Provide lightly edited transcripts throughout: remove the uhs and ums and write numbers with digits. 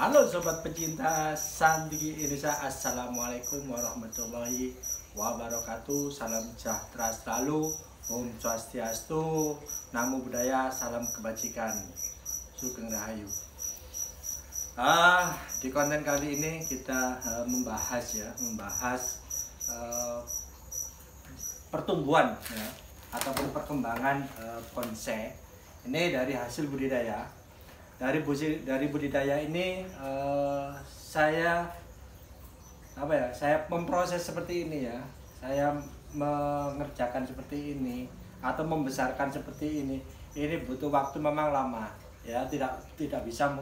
Halo sobat pecinta Santiki Indonesia, assalamualaikum warahmatullahi wabarakatuh. Salam sejahtera selalu, Om Swastiastu, Namo Buddhaya, salam kebajikan, Sugeng Rahayu. Di konten kali ini kita membahas pertumbuhan ya, ataupun perkembangan bonsai. Ini dari hasil budidaya. Dari budidaya ini saya memproses seperti ini ya. Saya mengerjakan seperti ini atau membesarkan seperti ini. Ini butuh waktu memang lama ya. Tidak bisa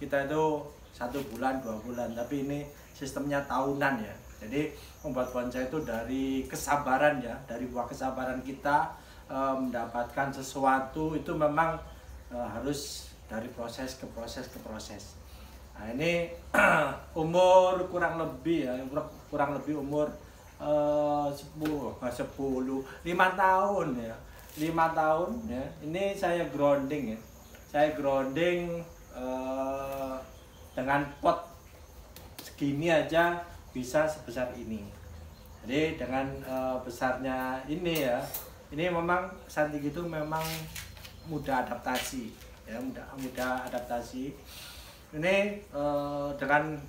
kita itu 1 bulan 2 bulan, tapi ini sistemnya tahunan ya. Jadi membuat bonsai itu dari kesabaran ya, dari buah kesabaran kita mendapatkan sesuatu itu memang harus dari proses ke proses. Nah ini umur kurang lebih umur 5 tahun ya. 5 tahun ya. Ini saya grounding ya. Saya grounding dengan pot segini aja bisa sebesar ini. Jadi dengan besarnya ini ya. Ini memang Santiki itu memang mudah adaptasi. Ya, mudah adaptasi. Ini dengan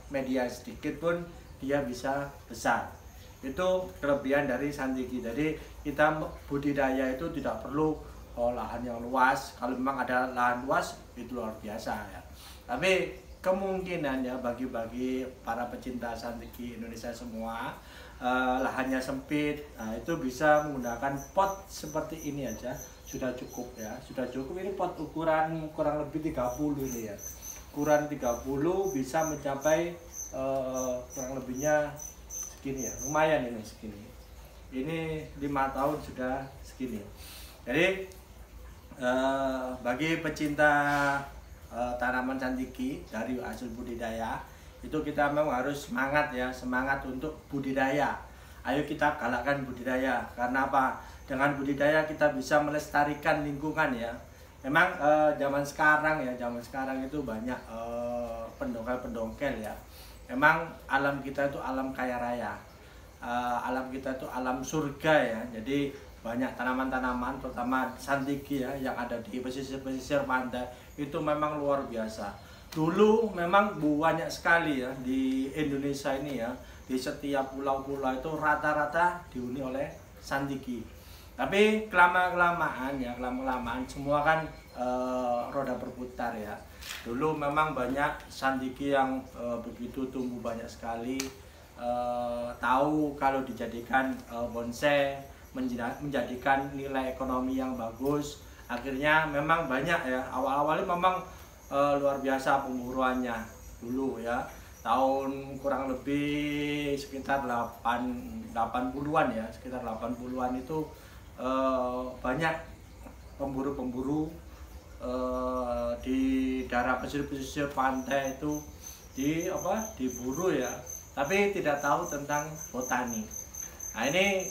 media sedikit pun dia bisa besar. Itu kelebihan dari Santiki. Jadi kita budidaya itu tidak perlu lahan yang luas. Kalau memang ada lahan luas itu luar biasa ya. Tapi kemungkinan ya bagi para pecinta Santiki Indonesia semua, lahannya sempit, nah itu bisa menggunakan pot seperti ini aja sudah cukup ya, sudah cukup. Ini pot ukuran kurang lebih 30 ini ya, ukuran 30 bisa mencapai kurang lebihnya segini ya, lumayan ini segini. Ini 5 tahun sudah segini. Jadi bagi pecinta tanaman Santiki dari hasil budidaya itu kita memang harus semangat ya, semangat untuk budidaya. Ayo kita galakkan budidaya. Karena apa? Dengan budidaya kita bisa melestarikan lingkungan ya. Memang zaman sekarang itu banyak pendongkel ya. Memang alam kita itu alam kaya raya. Alam kita itu alam surga ya. Jadi banyak tanaman-tanaman terutama Santiki ya yang ada di pesisir pantai itu memang luar biasa. Dulu memang banyak sekali ya di Indonesia ini ya, di setiap pulau-pulau itu rata-rata dihuni oleh Santiki. Tapi kelamaan semua kan roda berputar ya. Dulu memang banyak Santiki yang begitu tumbuh banyak sekali. Tahu kalau dijadikan bonsai menjadikan nilai ekonomi yang bagus. Akhirnya memang banyak ya. Awal-awalnya memang luar biasa pemburuannya dulu ya. Tahun kurang lebih sekitar 80-an ya, sekitar 80-an itu banyak pemburu-pemburu di daerah pesisir pantai itu diburu ya, tapi tidak tahu tentang botani. Nah ini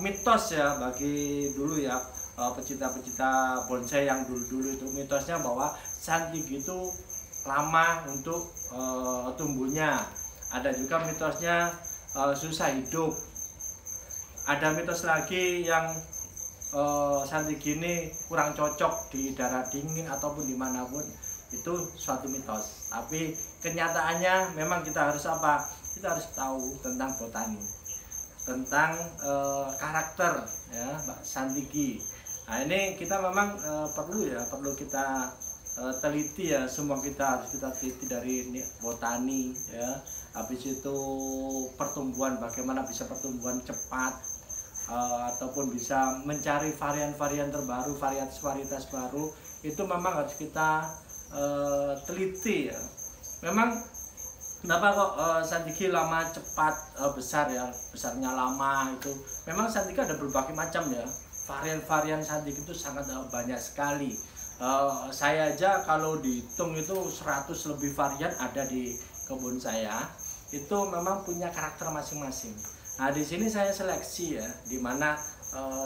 mitos ya bagi dulu ya, pecinta-pecinta bonsai yang dulu-dulu itu mitosnya bahwa Santiki itu lama untuk tumbuhnya. Ada juga mitosnya susah hidup. Ada mitos lagi yang Santiki ini kurang cocok di daerah dingin ataupun dimanapun. Itu suatu mitos. Tapi kenyataannya memang kita harus apa? Kita harus tahu tentang botani, tentang karakter ya Santiki. Nah ini kita memang perlu kita teliti ya, semua kita harus kita teliti dari botani ya. Habis itu pertumbuhan, bagaimana bisa pertumbuhan cepat, ataupun bisa mencari varian-varian terbaru, varietas baru, itu memang harus kita teliti ya. Memang kenapa kok Santiki lama cepat besar ya, besarnya lama itu memang Santiki ada berbagai macam ya. Varian-varian Santiki itu sangat banyak sekali. Saya aja kalau dihitung itu 100 lebih varian ada di kebun saya. Itu memang punya karakter masing-masing. Nah di sini saya seleksi ya, dimana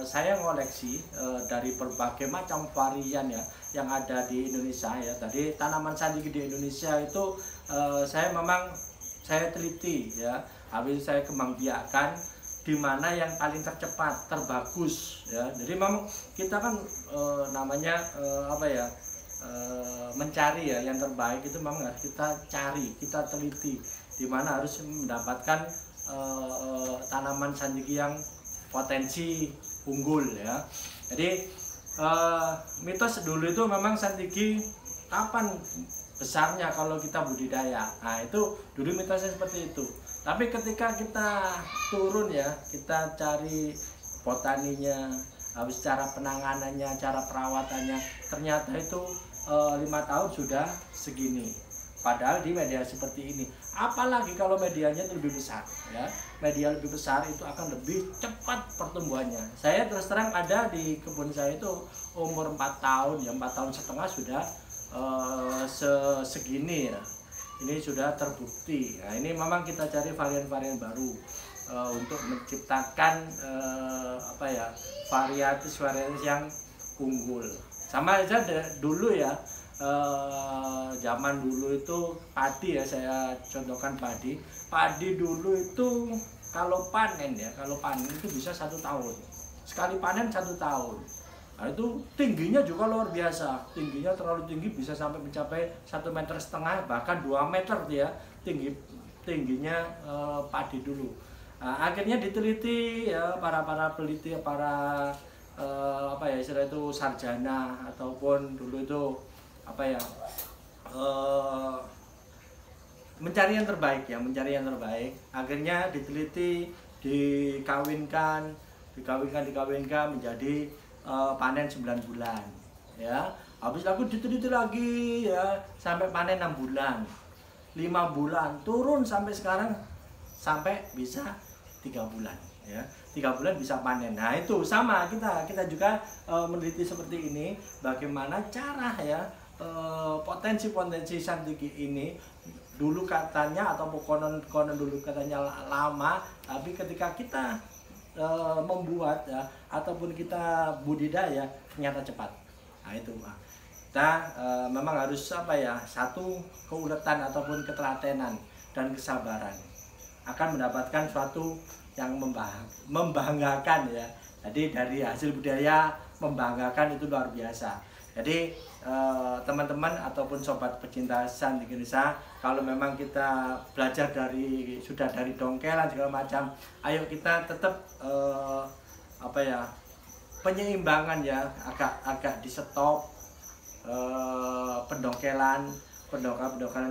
saya ngoleksi dari berbagai macam varian ya yang ada di Indonesia ya. Tadi tanaman sandiki di Indonesia itu saya teliti ya, habis saya kembang biakkan di mana yang paling tercepat, terbagus ya. Jadi memang kita kan mencari ya yang terbaik itu memang harus kita cari, kita teliti di mana harus mendapatkan tanaman sandiki yang potensi unggul ya. Jadi mitos dulu itu memang sandiki kapan besarnya kalau kita budidaya. Nah itu dulu mitosnya seperti itu. Tapi ketika kita turun ya, kita cari botaninya, habis cara penanganannya, cara perawatannya, ternyata itu 5 tahun sudah segini. Padahal di media seperti ini, apalagi kalau medianya itu lebih besar ya, media lebih besar itu akan lebih cepat pertumbuhannya. Saya terus terang ada di kebun saya itu umur 4 tahun ya, 4 tahun setengah sudah segini ya. Ini sudah terbukti. Nah, ini memang kita cari varian-varian baru untuk menciptakan varietas yang unggul. Sama aja dulu ya. Zaman dulu itu padi ya, saya contohkan padi dulu itu kalau panen itu bisa 1 tahun sekali panen, 1 tahun. Nah itu tingginya juga luar biasa, tingginya terlalu tinggi, bisa sampai mencapai 1,5 meter, bahkan 2 meter ya tingginya padi dulu. Nah, akhirnya diteliti ya para peneliti, istilah itu sarjana ataupun dulu itu mencari yang terbaik. Akhirnya diteliti, dikawinkan menjadi panen 9 bulan ya. Habis aku diteliti lagi ya sampai panen 6 bulan, 5 bulan, turun sampai sekarang sampai bisa 3 bulan ya. 3 bulan bisa panen. Nah itu sama, kita juga meneliti seperti ini, bagaimana cara ya potensi sandiki ini dulu katanya, atau konon dulu katanya lama, tapi ketika kita membuat ya ataupun kita budidaya ternyata cepat. Nah itu kita memang harus satu keuletan ataupun ketelatenan dan kesabaran akan mendapatkan suatu yang membanggakan ya. Jadi dari hasil budidaya membanggakan itu luar biasa. Jadi teman-teman ataupun sobat pecinta sandiki Indonesia, kalau memang kita belajar dari dongkelan segala macam, ayo kita tetap penyeimbangan ya, agak di stop pendongkelan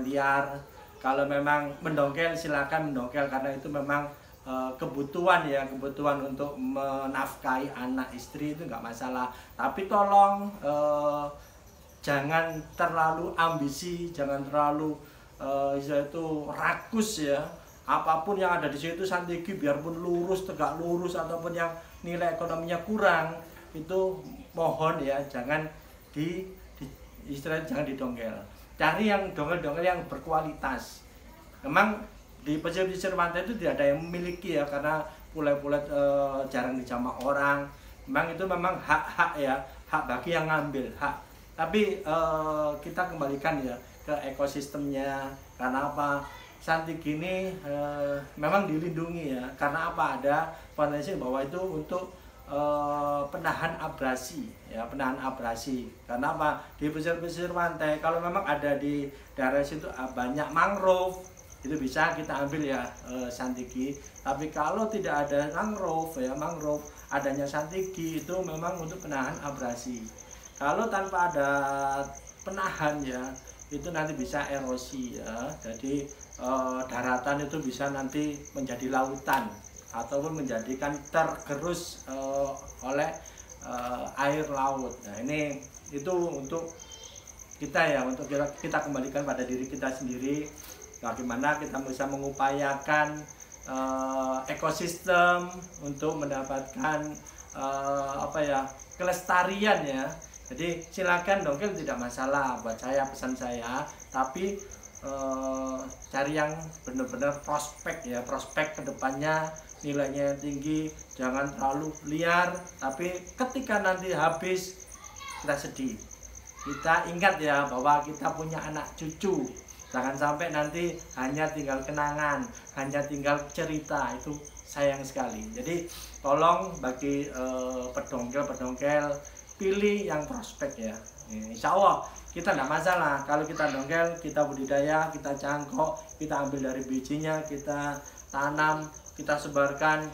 liar. Kalau memang mendongkel silakan mendongkel, karena itu memang kebutuhan untuk menafkahi anak istri, itu nggak masalah. Tapi tolong jangan terlalu ambisi, jangan terlalu rakus ya. Apapun yang ada di situ sandiki, biarpun lurus, tegak lurus, ataupun yang nilai ekonominya kurang, itu mohon ya jangan jangan didongkel. Cari yang dongkel yang berkualitas. Memang di pesisir pantai itu tidak ada yang memiliki ya, karena pulau-pulau jarang dijamah orang. Memang hak bagi yang ngambil hak. Tapi kita kembalikan ya ke ekosistemnya. Karena apa? Sandiki ini memang dilindungi ya. Karena apa? Ada potensi bahwa itu untuk penahan abrasi ya, Karena apa? Di pesisir pantai kalau memang ada di daerah situ banyak mangrove, itu bisa kita ambil ya sandiki. Tapi kalau tidak ada mangrove adanya sandiki itu memang untuk penahan abrasi. Kalau tanpa ada penahan ya, itu nanti bisa erosi ya. Jadi daratan itu bisa nanti menjadi lautan ataupun menjadikan tergerus oleh air laut. Nah ini itu untuk kita ya, untuk kita kembalikan pada diri kita sendiri, bagaimana kita bisa mengupayakan ekosistem untuk mendapatkan kelestarian ya. Jadi silakan dongkel, tidak masalah buat saya, pesan saya, tapi cari yang benar-benar prospek kedepannya nilainya yang tinggi, jangan terlalu liar. Tapi ketika nanti habis, kita sedih. Kita ingat ya bahwa kita punya anak cucu. Jangan sampai nanti hanya tinggal kenangan, hanya tinggal cerita, itu sayang sekali. Jadi tolong bagi pedongkel pilih yang prospek ya. Insya Allah kita tidak masalah kalau kita dongkel, kita budidaya, kita cangkok, kita ambil dari bijinya, kita tanam, kita sebarkan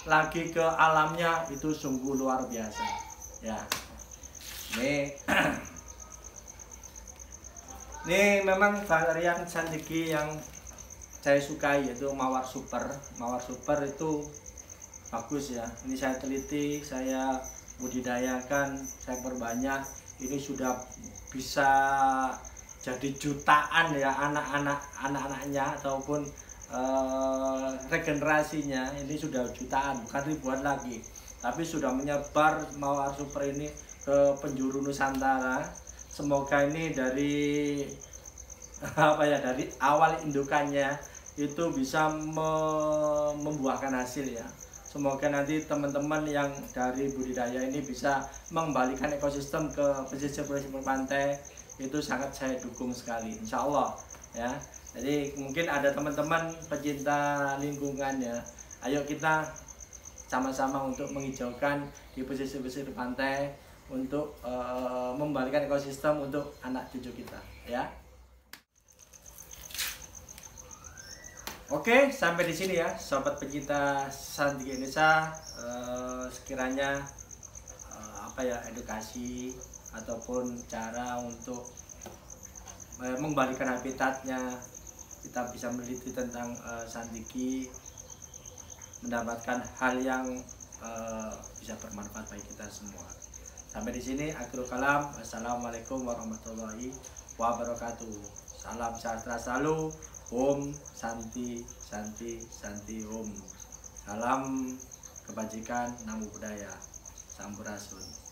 lagi ke alamnya, itu sungguh luar biasa ya. Ini memang varian Sandiki yang saya sukai, yaitu Mawar Super. Mawar Super itu bagus ya. Ini saya teliti, saya budidayakan, saya perbanyak. Ini sudah bisa jadi jutaan ya anak-anaknya ataupun regenerasinya. Ini sudah jutaan, bukan ribuan lagi. Tapi sudah menyebar Mawar Super ini ke penjuru Nusantara. Semoga ini dari dari awal indukannya itu bisa membuahkan hasil ya. Semoga nanti teman-teman yang dari budidaya ini bisa mengembalikan ekosistem ke pesisir-pesisir pantai, itu sangat saya dukung sekali, insya Allah ya. Jadi mungkin ada teman-teman pecinta lingkungan ya, ayo kita sama-sama untuk menghijaukan di pesisir-pesisir pantai, untuk membalikan ekosistem untuk anak cucu kita ya. Oke, sampai di sini ya sobat pecinta Sandiki Indonesia. Sekiranya edukasi ataupun cara untuk mengembalikan habitatnya, kita bisa meneliti tentang Sandiki, mendapatkan hal yang bisa bermanfaat bagi kita semua. Sampai di sini akhirul kalam. Assalamualaikum warahmatullahi wabarakatuh. Salam sejahtera selalu. Om Santi Santi Santi Om. Salam kebajikan, namo buddhaya, sampurasun.